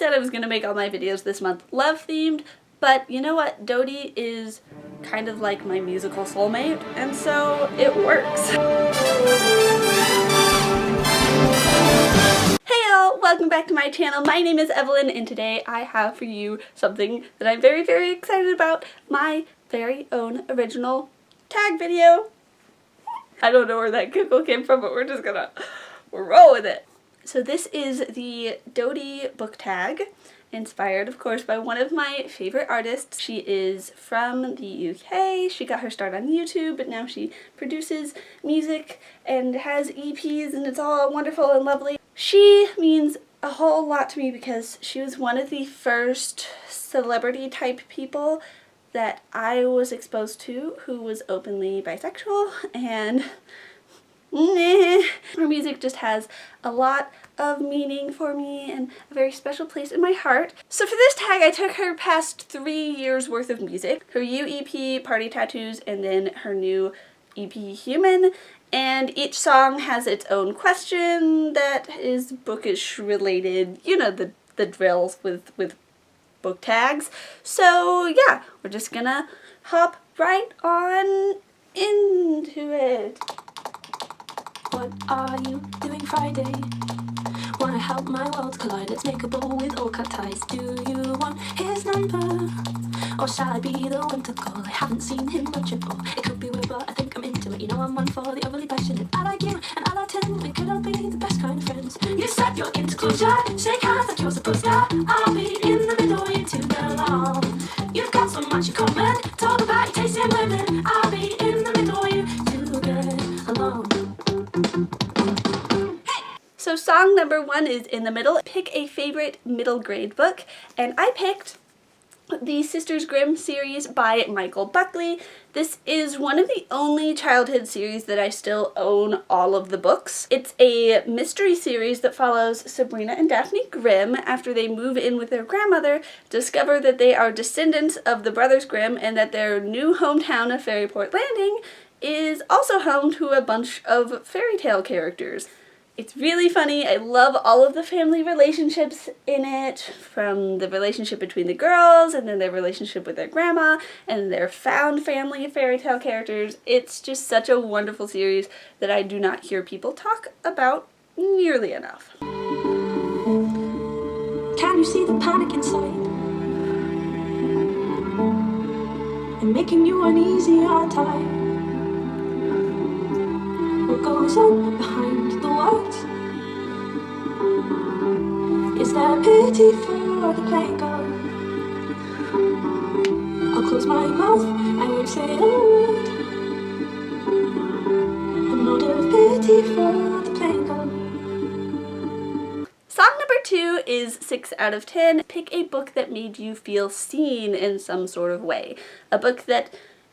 said I was going to make all my videos this month love themed, but you know what? Dodie is kind of like my musical soulmate, and so it works. Hey y'all! Welcome back to my channel. My name is Evelyn, and today I have for you something that I'm very, very excited about. My very own original tag video. I don't know where that giggle came from, but we're just gonna roll with it. So this is the Dodie book tag, inspired of course by one of my favorite artists. She is from the UK. She got her start on YouTube, but now she produces music and has EPs, and it's all wonderful and lovely. She means a whole lot to me because she was one of the first celebrity type people that I was exposed to who was openly bisexual, and her music just has a lot of meaning for me and a very special place in my heart. So for this tag, I took her past 3 years worth of music, her U EP, Party Tattoos, and then her new EP, Human, and each song has its own question that is bookish related. You know the drills with book tags. So yeah, we're just gonna hop right on into it. What are you doing Friday? Wanna help my worlds collide? Let's make a bow with all cut ties. Do you want his number? Or shall I be the one to call? I haven't seen him much at all. It could be weird, but I think I'm into it. You know I'm one for the overly passionate. I like you and I like him. We could all be the best kind of friends. You said you're into closure. Shake hands like you're supposed to. I'll be in the middle, you two belong. You've got so much in common. Talk about your taste in women. I'll be in the middle, you two get along. So song number 1 is In the Middle. Pick a favorite middle grade book, and I picked the Sisters Grimm series by Michael Buckley. This is one of the only childhood series that I still own all of the books. It's a mystery series that follows Sabrina and Daphne Grimm after they move in with their grandmother, discover that they are descendants of the Brothers Grimm, and that their new hometown of Fairyport Landing is also home to a bunch of fairy tale characters. It's really funny. I love all of the family relationships in it, from the relationship between the girls, and then their relationship with their grandma, and their found family of fairy tale characters. It's just such a wonderful series that I do not hear people talk about nearly enough. Can you see the panic inside? And making you uneasy all time. What goes on behind the words? Is there pity for the playing God? I'll close my mouth, I won't say a word. I'm not of pity for the playing God. Song number 2 is 6 out of 10. Pick a book that made you feel seen in some sort of way. A book that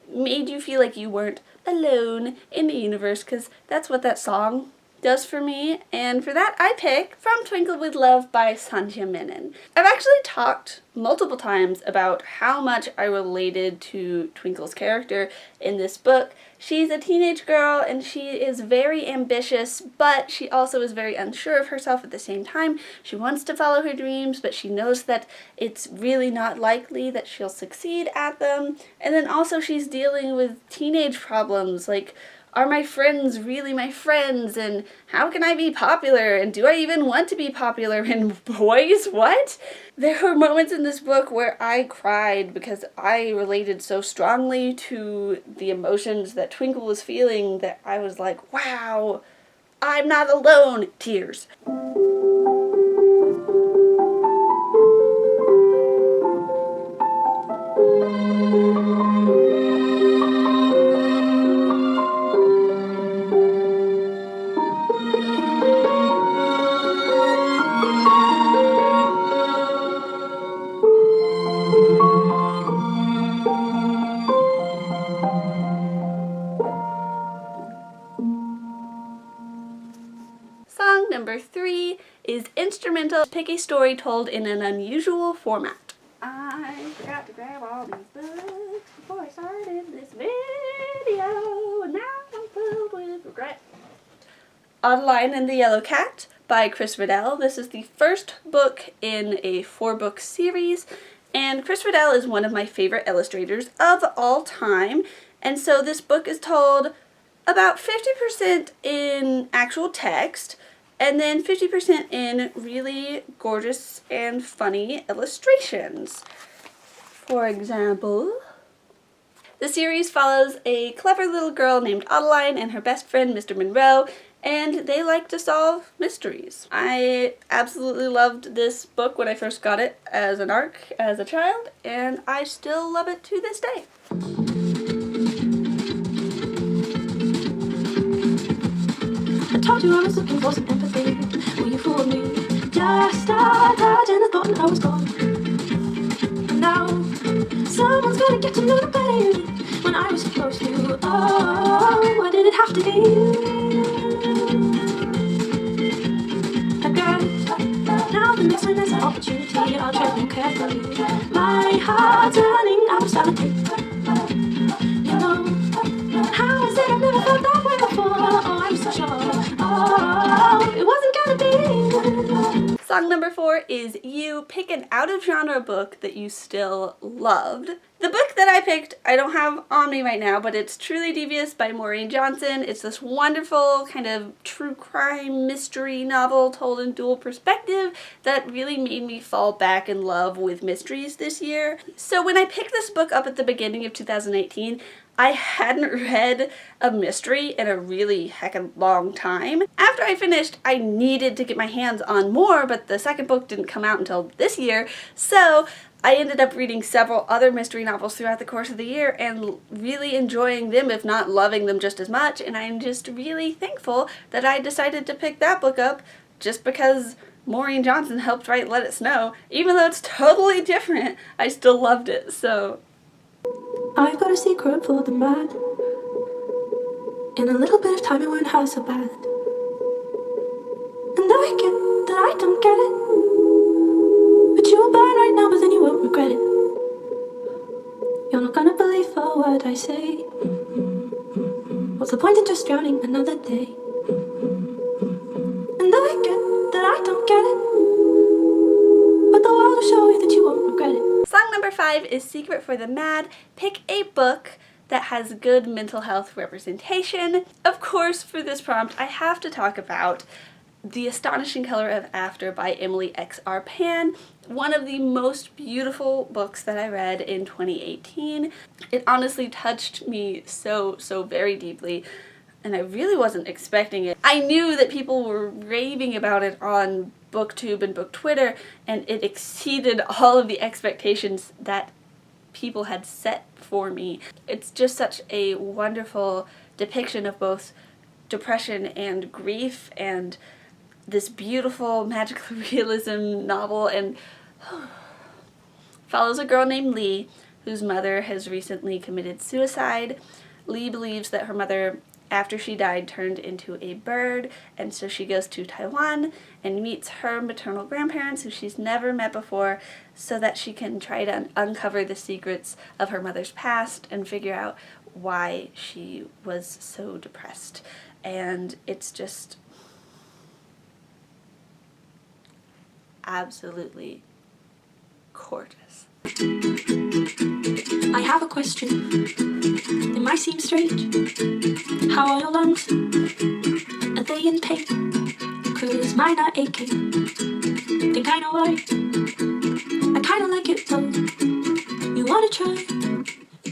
made you feel like you weren't alone in the universe, because that's what that song does for me. And for that I pick From Twinkle with Love by Sanjay Menon. I've actually talked multiple times about how much I related to Twinkle's character in this book. She's a teenage girl and she is very ambitious, but she also is very unsure of herself at the same time. She wants to follow her dreams, but she knows that it's really not likely that she'll succeed at them. And then also she's dealing with teenage problems like, are my friends really my friends? And how can I be popular? And do I even want to be popular? And boys, what? There were moments in this book where I cried because I related so strongly to the emotions that Twinkle was feeling that I was like, wow, I'm not alone. Tears. Song number 3 is instrumental. Pick a story told in an unusual format. I forgot to grab all these books before I started this video, and now I'm filled with regret. Adeline and the Yellow Cat by Chris Riddell. This is the first book in a 4-book series, and Chris Riddell is one of my favorite illustrators of all time, and so this book is told about 50% in actual text, and then 50% in really gorgeous and funny illustrations. For example, the series follows a clever little girl named Adeline and her best friend Mr. Monroe, and they like to solve mysteries. I absolutely loved this book when I first got it as an ARC as a child, and I still love it to this day. I told you I was looking for some empathy. Well, you fooled me. Just a touch and I thought I was gone. And now someone's gonna get to know the better you did when I was supposed to. Oh, why did it have to be you? Again, now the next time there's an opportunity, I'll tread more carefully. My heart's running out of sanity. You know, how is it I've never felt that way before? Oh, I'm so sure. Oh, it wasn't gonna be. Song number 4 is You. Pick an out-of-genre book that you still loved. The book that I picked, I don't have on me right now, but it's Truly Devious by Maureen Johnson. It's this wonderful kind of true crime mystery novel told in dual perspective that really made me fall back in love with mysteries this year. So when I picked this book up at the beginning of 2018, I hadn't read a mystery in a really heckin' long time. After I finished, I needed to get my hands on more, but the second book didn't come out until this year, so I ended up reading several other mystery novels throughout the course of the year and really enjoying them, if not loving them just as much, and I'm just really thankful that I decided to pick that book up just because Maureen Johnson helped write Let It Snow. Even though it's totally different, I still loved it, so. I've got a secret for the mad. In a little bit of time it won't hurt so bad. And I get that I don't get it, but you'll burn right now, but then you won't regret it. You're not gonna believe a word I say. What's the point in just drowning another day? And I get that I don't get it, but the world will show you that you won't regret it. Song number 5 is Secret for the Mad. Pick a book that has good mental health representation. Of course, for this prompt, I have to talk about The Astonishing Color of After by Emily X.R. Pan, one of the most beautiful books that I read in 2018. It honestly touched me so very deeply, and I really wasn't expecting it. I knew that people were raving about it on BookTube and BookTwitter, and it exceeded all of the expectations that people had set for me. It's just such a wonderful depiction of both depression and grief, and this beautiful magical realism novel, and follows a girl named Lee whose mother has recently committed suicide. Lee believes that her mother, after she died, turned into a bird, and so she goes to Taiwan and meets her maternal grandparents, who she's never met before, so that she can try to uncover the secrets of her mother's past and figure out why she was so depressed. And it's just absolutely gorgeous. I have a question. It might seem strange. How are your lungs? Are they in pain? 'Cause mine are aching. Think I know why. I kinda like it though. You wanna try?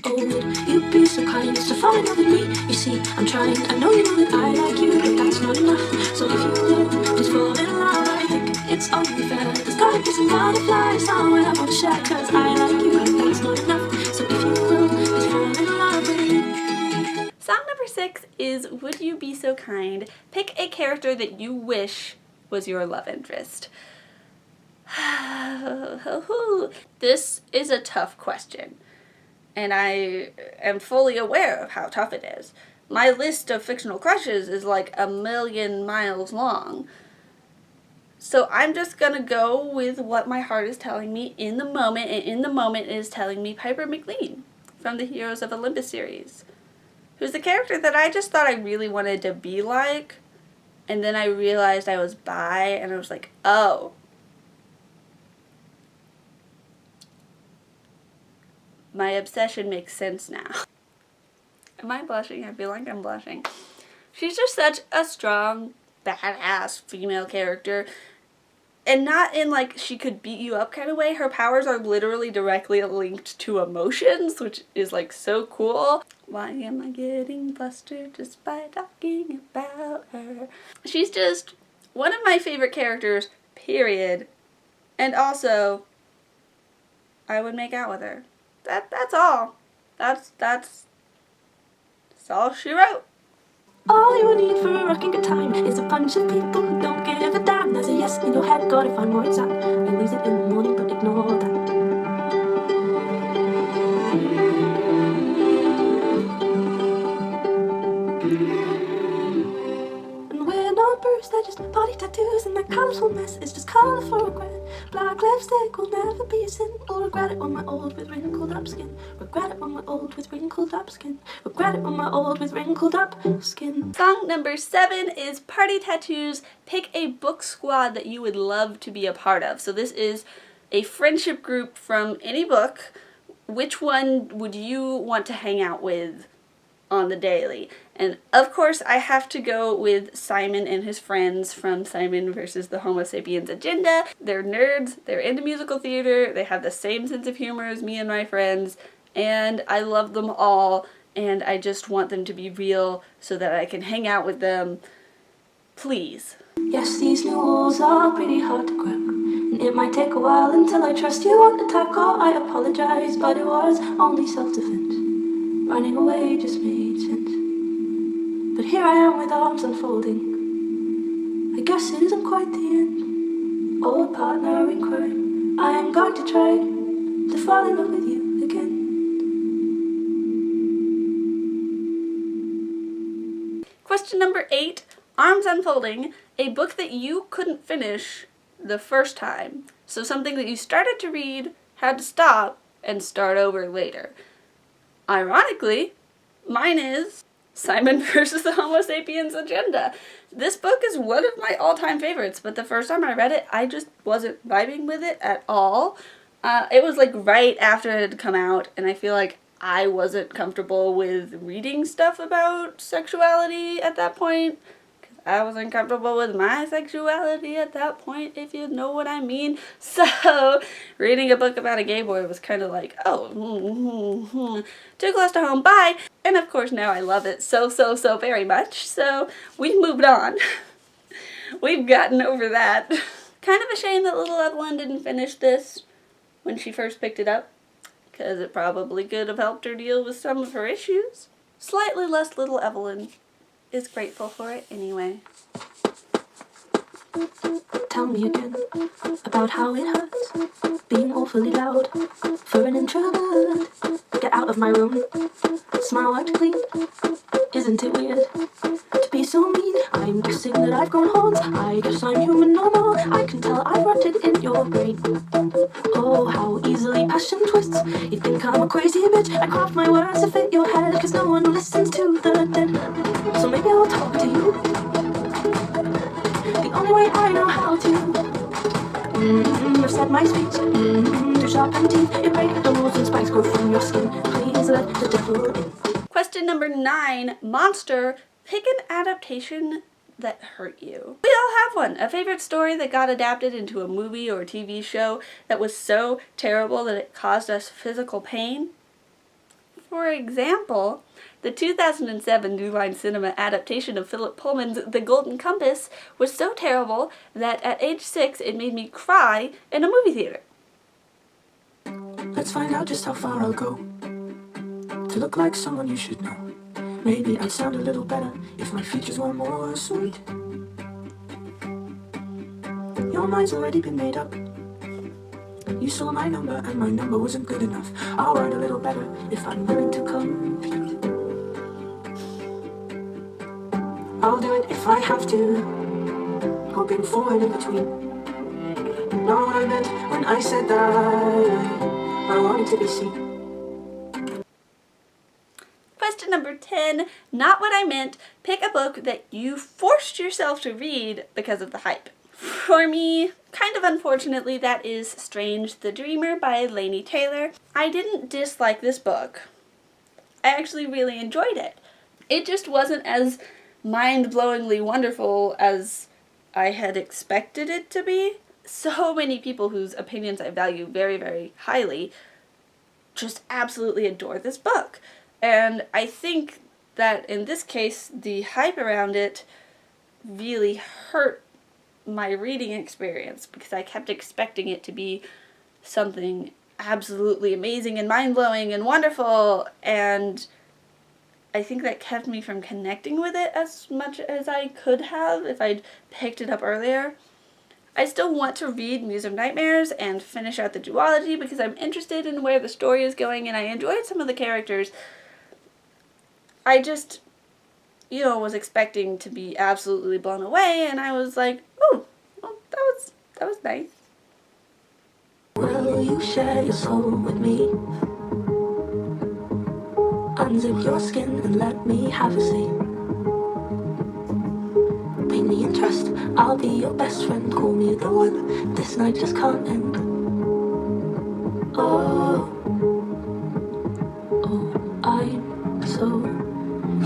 Oh, would you be so kind as to fall in love with me? You see, I'm trying. I know you know that I like you, but that's not enough. So if you will, just fall in love. I think it's only fair. There's gotta be some butterflies somewhere I wanna share. 'Cause I like you, but that's not enough. So if you will, just fall in love with me. Song number 6 is Would You Be So Kind? Pick a character that you wish was your love interest. This is a tough question, and I am fully aware of how tough it is. My list of fictional crushes is like 1,000,000 miles long. So I'm just gonna go with what my heart is telling me in the moment, and in the moment it is telling me Piper McLean from the Heroes of Olympus series, who's the character that I just thought I really wanted to be like, And then I realized I was bi, and I was like, oh. My obsession makes sense now. Am I blushing? I feel like I'm blushing. She's just such a strong, badass female character. And not in like she could beat you up kind of way. Her powers are literally directly linked to emotions, which is like so cool. Why am I getting flustered just by talking about her? She's just one of my favorite characters, period. And also, I would make out with her. That's all. That's all she wrote. All you need for a rocking good time is a bunch of people who don't give a damn. There's a yes in your head, gotta find more inside. You lose it in the morning, but ignore that. And we're not bruised, they're just body tattoos, and that colorful mess is just color for regret. Black lipstick will never be a sin. I'll regret it when we're old with wrinkled up skin. Regret it when we're old with wrinkled up skin. Regret it when we're old with wrinkled up skin. Song number 7 is Party Tattoos. Pick a book squad that you would love to be a part of. So this is a friendship group from any book. Which one would you want to hang out with on the daily? And of course I have to go with Simon and his friends from Simon versus the Homo Sapiens Agenda. They're nerds, they're into musical theater, they have the same sense of humor as me and my friends, and I love them all, and I just want them to be real so that I can hang out with them. Please. Yes, these new walls are pretty hard to crack, and it might take a while until I trust you won't attack or I apologize, but it was only self-defense. Running away just made sense. But here I am with arms unfolding. I guess it isn't quite the end. Old partner in crime, I am going to try to fall in love with you again. Question number 8, Arms Unfolding, a book that you couldn't finish the first time. So something that you started to read, had to stop, and start over later. Ironically, mine is Simon versus the Homo Sapiens Agenda. This book is one of my all-time favorites, but the first time I read it, I just wasn't vibing with it at all. It was like right after it had come out, and I feel like I wasn't comfortable with reading stuff about sexuality at that point. I wasn't comfortable with my sexuality at that point, if you know what I mean. So, reading a book about a gay boy was kind of like, oh, too close to home, bye. And of course now I love it so very much. So, we've moved on. We've gotten over that. Kind of a shame that little Evelyn didn't finish this when she first picked it up, because it probably could have helped her deal with some of her issues. Slightly less little Evelyn is grateful for it anyway. Tell me again about how it hurts being awfully loud for an introvert. Get out of my room, smile wiped clean. Isn't it weird to be so mean? I'm guessing that I've grown horns. I guess I'm human no more. I can tell I've rotted in your brain. Oh, how easily passion twists. You think I'm a crazy bitch. I craft my words to fit your head, cause no one listens to the dead. So maybe I'll talk to you the only way I know how to. I've said my speech to sharpen teeth. You break the rules and spikes grow from your skin. Please let the devil in. Question number 9, Monster. Pick an adaptation that hurt you. We all have one. A favorite story that got adapted into a movie or a TV show that was so terrible that it caused us physical pain. For example, the 2007 New Line Cinema adaptation of Philip Pullman's The Golden Compass was so terrible that at age 6 it made me cry in a movie theater. Let's find out just how far I'll go to look like someone you should know. Maybe I'd sound a little better if my features were more sweet. Your mind's already been made up. You saw my number and my number wasn't good enough. I'll write a little better if I'm willing to compete. I'll do it if I have to, hoping for an in-between. Know what I meant when I said that I wanted to be seen. Question number 10, not what I meant. Pick a book that you forced yourself to read because of the hype. For me, kind of unfortunately, that is Strange the Dreamer by Laini Taylor. I didn't dislike this book. I actually really enjoyed it. It just wasn't as mind-blowingly wonderful as I had expected it to be. So many people whose opinions I value very, very highly just absolutely adore this book. And I think that in this case, the hype around it really hurt my reading experience because I kept expecting it to be something absolutely amazing and mind-blowing and wonderful, and I think that kept me from connecting with it as much as I could have if I'd picked it up earlier. I still want to read Muse of Nightmares and finish out the duology because I'm interested in where the story is going and I enjoyed some of the characters. I just, was expecting to be absolutely blown away, and I was like, oh, well, that was nice. Will you share your soul with me? Unzip your skin and let me have a seat. Paint me in trust, I'll be your best friend. Call me the one, this night just can't end. Oh, I'm so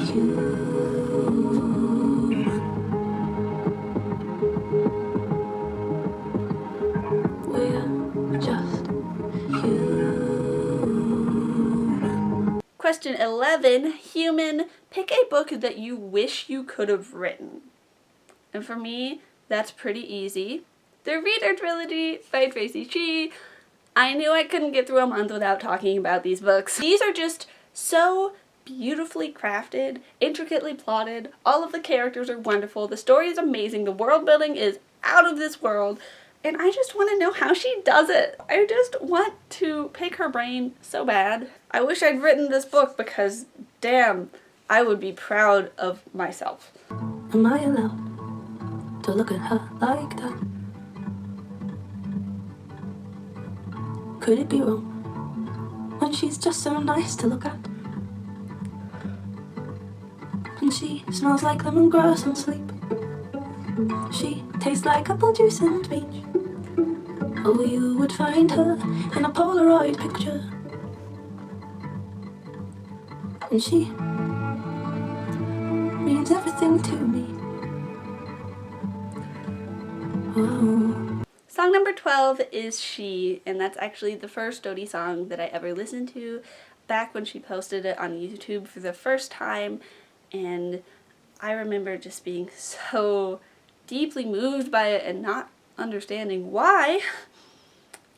human. We're just human. Question 11, human, pick a book that you wish you could have written. And for me, that's pretty easy. The Reader Trilogy by Tracy Chee. I knew I couldn't get through a month without talking about these books. These are just so beautifully crafted, intricately plotted, all of the characters are wonderful, the story is amazing, the world building is out of this world, and I just want to know how she does it. I just want to pick her brain so bad. I wish I'd written this book because, damn, I would be proud of myself. Am I allowed to look at her like that? Could it be wrong when she's just so nice to look at? And she smells like lemongrass and sleep. She tastes like apple juice and beach. Oh, you would find her in a Polaroid picture. And she means everything to me. Oh. Song number 12 is She, and that's actually the first Dodie song that I ever listened to back when she posted it on YouTube for the first time, and I remember just being so deeply moved by it and not understanding why.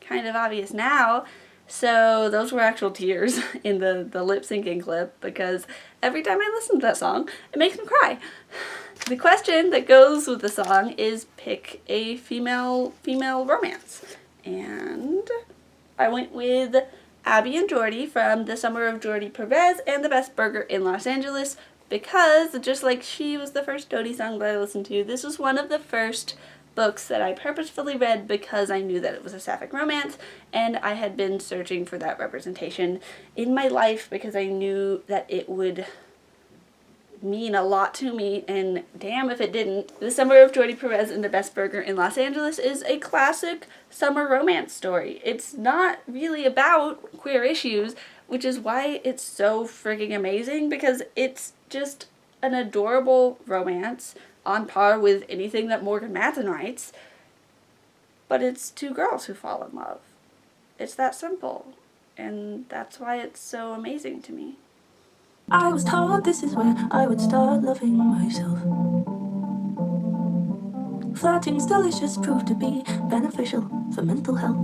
Kind of obvious now. So those were actual tears in the lip syncing clip because every time I listen to that song, it makes me cry. The question that goes with the song is pick a female romance. And I went with Abby and Jordy from The Summer of Jordy Perez and The Best Burger in Los Angeles because just like She was the first Dodie song that I listened to, this was one of the first books that I purposefully read because I knew that it was a sapphic romance and I had been searching for that representation in my life because I knew that it would mean a lot to me, and damn if it didn't. The Summer of Jordy Perez and The Best Burger in Los Angeles is a classic summer romance story. It's not really about queer issues, which is why it's so frigging amazing because it's just an adorable romance on par with anything that Morgan Matson writes, but it's two girls who fall in love. It's that simple, and that's why it's so amazing to me. I was told this is where I would start loving myself. Flirting's delicious, proved to be beneficial for mental health.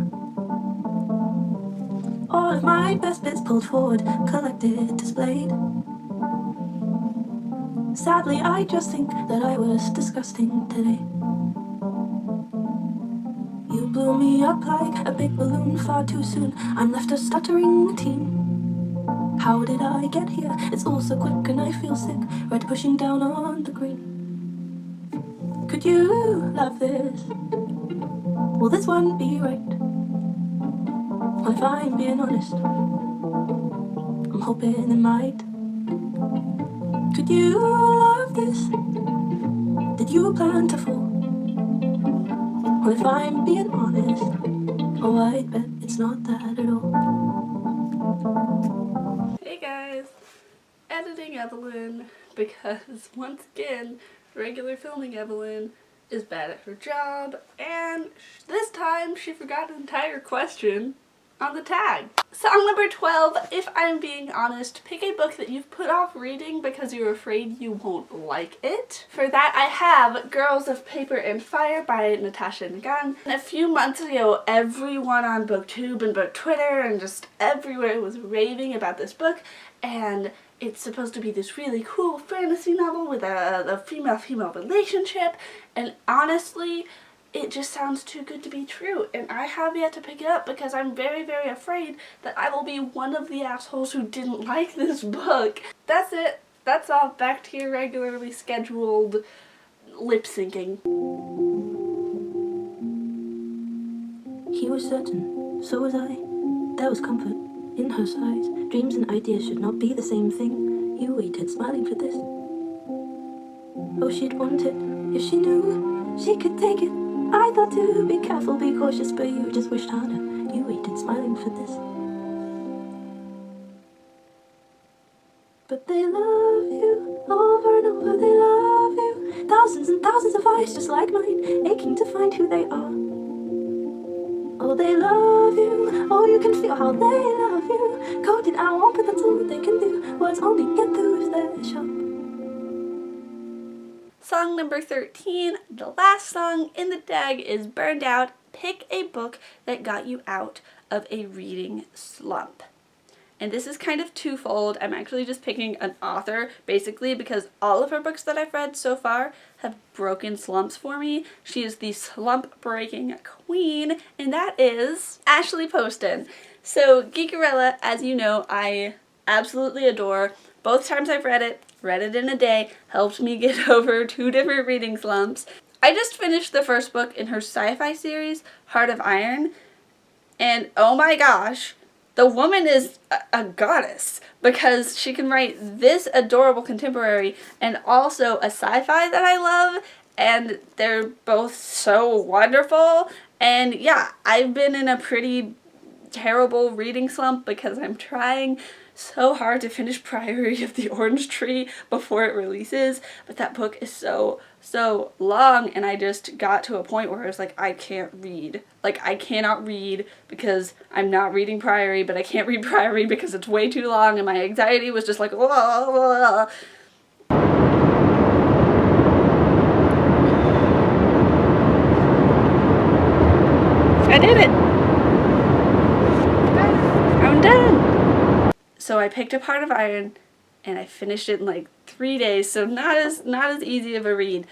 All of my best bits pulled forward, collected, displayed. Sadly, I just think that I was disgusting today. You blew me up like a big balloon far too soon. I'm left a stuttering teen. How did I get here? It's all so quick and I feel sick. Red pushing down on the green. Could you love this? Will this one be right? Well, if I'm being honest, I'm hoping it might. Could you love this? Did you plan to fall? Well, if I'm being honest, oh, I bet it's not that at all. Hey guys, editing Evelyn, because once again, regular filming Evelyn is bad at her job, and this time she forgot an entire question on the tag. Song number 12, if I'm being honest, pick a book that you've put off reading because you're afraid you won't like it. For that I have Girls of Paper and Fire by Natasha Nagan. And a few months ago, everyone on BookTube and BookTwitter and just everywhere was raving about this book, and it's supposed to be this really cool fantasy novel with a female-female relationship, and honestly, it just sounds too good to be true, and I have yet to pick it up because I'm very, very afraid that I will be one of the assholes who didn't like this book. That's it. That's all. Back to your regularly scheduled lip syncing. He was certain, so was I. There was comfort in her sighs. Dreams and ideas should not be the same thing. You waited, smiling for this. Oh, she'd want it if she knew she could take it. I thought to be careful, be cautious, but you just wished harder. You waited, smiling for this. But they love you, over and over they love you. Thousands and thousands of eyes just like mine, aching to find who they are. Oh, they love you, oh, you can feel how they love you. Coded I won't, but that's all they can do. Words only get through if they're sharp. Song number 13, the last song in the tag, is Burned Out. Pick a book that got you out of a reading slump. And this is kind of twofold. I'm actually just picking an author, basically, because all of her books that I've read so far have broken slumps for me. She is the slump-breaking queen, and that is Ashley Poston. So, Geekerella, as you know, I absolutely adore. Both times I've read it in a day, helped me get over 2 different reading slumps. I just finished the first book in her sci-fi series, Heart of Iron, and oh my gosh, the woman is a goddess, because she can write this adorable contemporary and also a sci-fi that I love, and they're both so wonderful. And yeah, I've been in a pretty terrible reading slump because I'm trying so hard to finish Priory of the Orange Tree before it releases, but that book is so long, and I just got to a point where I was like, I can't read. Like, I cannot read because I'm not reading Priory, but I can't read Priory because it's way too long, and my anxiety was just like, whoa, whoa. I did it! I'm done! So I picked up Heart of Iron, and I finished it in like 3 days, so not as easy of a read,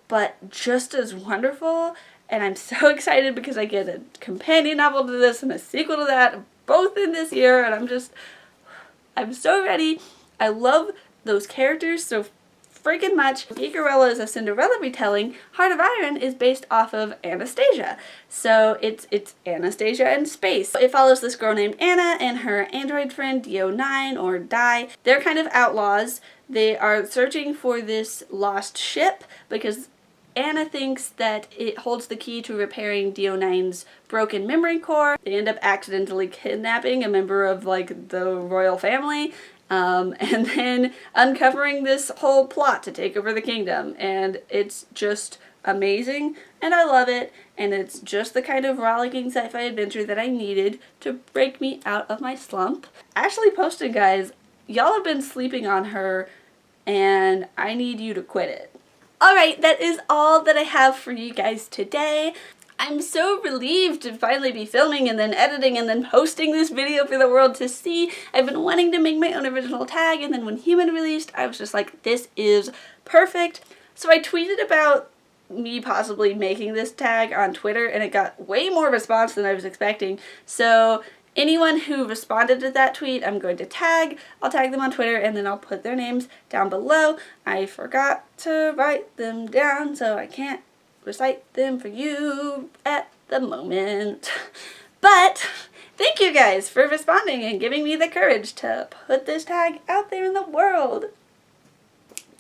but just as wonderful, and I'm so excited because I get a companion novel to this and a sequel to that, both in this year, and I'm so ready. I love those characters so freaking much. Geekerella is a Cinderella retelling. Heart of Iron is based off of Anastasia. So it's Anastasia in space. It follows this girl named Anna and her android friend DO9 or Di. They're kind of outlaws. They are searching for this lost ship because Anna thinks that it holds the key to repairing DO9's broken memory core. They end up accidentally kidnapping a member of like the royal family. And then uncovering this whole plot to take over the kingdom, and it's just amazing, and I love it, and it's just the kind of rollicking sci-fi adventure that I needed to break me out of my slump. Ashley Poston, guys, y'all have been sleeping on her, and I need you to quit it. Alright, that is all that I have for you guys today. I'm so relieved to finally be filming and then editing and then posting this video for the world to see. I've been wanting to make my own original tag, and then when Human released, I was just like, this is perfect. So I tweeted about me possibly making this tag on Twitter, and it got way more response than I was expecting. So anyone who responded to that tweet, I'm going to tag. I'll tag them on Twitter, and then I'll put their names down below. I forgot to write them down, so I can't recite them for you at the moment. But thank Thank you guys for responding and giving me the courage to put this tag out there in the world.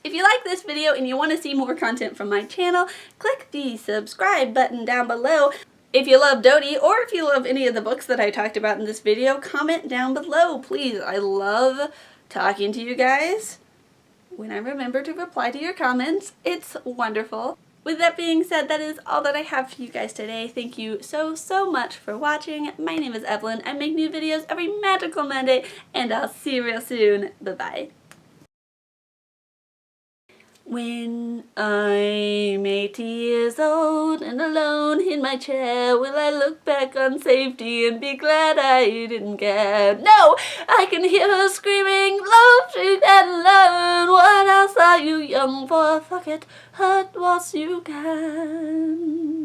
If you like this video and you want to see more content from my channel, click the subscribe button down below. If you love Dodie, or if you love any of the books that I talked about in this video, comment down below, please. I love talking to you guys. When I remember to reply to your comments, it's wonderful. With that being said, that is all that I have for you guys today. Thank you so much for watching. My name is Evelyn. I make new videos every magical Monday, and I'll see you real soon. Bye-bye. When I'm 80 years old and alone in my chair, will I look back on safety and be glad I didn't care? No! I can hear her screaming, love, she can learn. What else are you young for? Fuck it, hurt whilst you can.